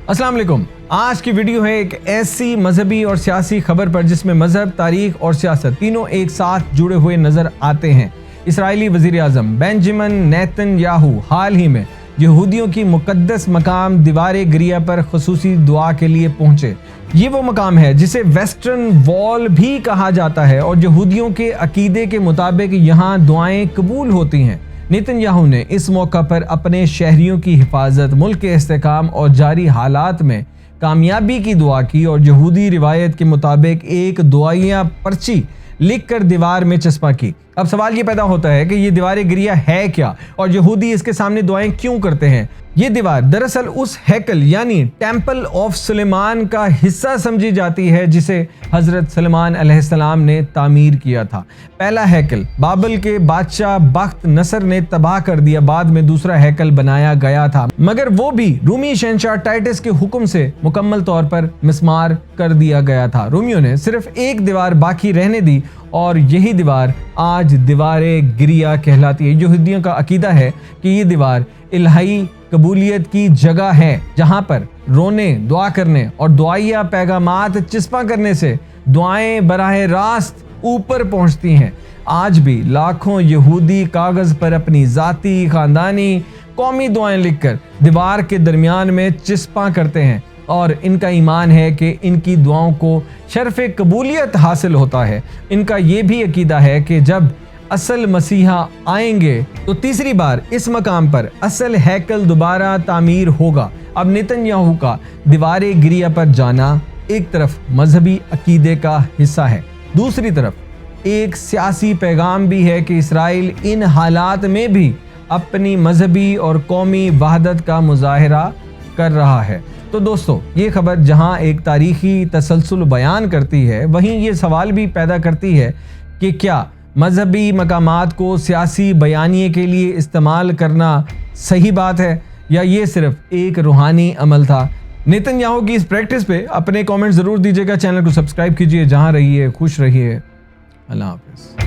अस्सलाम वालेकुम। आज की वीडियो है एक ऐसी मजहबी और सियासी खबर पर जिसमें मजहब, तारीख और सियासत तीनों एक साथ जुड़े हुए नजर आते हैं। इसराइली वजीर आज़म बेंजामिन नेतन्याहू हाल ही में यहूदियों की मुकद्दस मकाम दीवार गिरिया पर खुसूसी दुआ के लिए पहुंचे। ये वो मकाम है जिसे वेस्टर्न वॉल भी कहा जाता है और यहूदियों के अकीदे के मुताबिक यहाँ दुआएं कबूल होती हैं। नेतन्याहू ने इस मौका पर अपने शहरियों की हिफाजत, मुल्क के इस्तेहकाम और जारी हालात में कामयाबी की दुआ की और यहूदी रिवायत के मुताबिक एक दुआइया पर्ची लिख कर दीवार में चस्पा की। अब सवाल ये पैदा होता है कि ये दीवार गिरिया है क्या और यहूदी इसके सामने दुआएं क्यों करते हैं। ये दीवार दरअसल उस हैकल यानी टेंपल ऑफ सुलेमान का हिस्सा समझी जाती है जिसे हजरत सुलेमान अलैहिस्सलाम ने तामीर किया था। पहला हैकल बाबल के बादशाह बख्त नसर ने तबाह कर दिया, बाद में दूसरा हैकल बनाया गया था, मगर वो भी रूमी शहंशाह टाइटस के हुक्म से मुकम्मल तौर पर मिस्मार कर दिया गया था। रोमियों ने सिर्फ एक दीवार बाकी रहने दी और यही दीवार आज दीवार गिरिया कहलाती है। यहूदियों का अकीदा है कि ये दीवार इलाही कबूलियत की जगह है, जहां पर रोने, दुआ करने और दुआइया पैगामात चिस्पा करने से दुआएं बराह रास्त ऊपर पहुंचती हैं। आज भी लाखों यहूदी कागज पर अपनी जाती, खानदानी, कौमी दुआएं लिखकर दीवार के दरमियान में चिस्पा करते हैं और इनका ईमान है कि इनकी दुआओं को शर्फ़ कबूलियत हासिल होता है। इनका ये भी अकीदा है कि जब असल मसीहा आएंगे तो तीसरी बार इस मकाम पर असल हैकल दोबारा तामीर होगा। अब नेतन्याहू का दीवार गिरिया पर जाना एक तरफ मजहबी अकीदे का हिस्सा है, दूसरी तरफ एक सियासी पैगाम भी है कि इसराइल इन हालात में भी अपनी मजहबी और कौमी वहदत का मुजाहिरा कर रहा है। तो दोस्तों, ये खबर जहां एक तारीखी तसलसल बयान करती है, वहीं ये सवाल भी पैदा करती है कि क्या मजहबी मकामात को सियासी बयानिए के लिए इस्तेमाल करना सही बात है या ये सिर्फ एक रूहानी अमल था। नेतन्याहू की इस प्रैक्टिस पे अपने कमेंट ज़रूर दीजिएगा। चैनल को सब्सक्राइब कीजिए। जहां रहिए खुश रहिए। अल्लाह हाफ़िज़।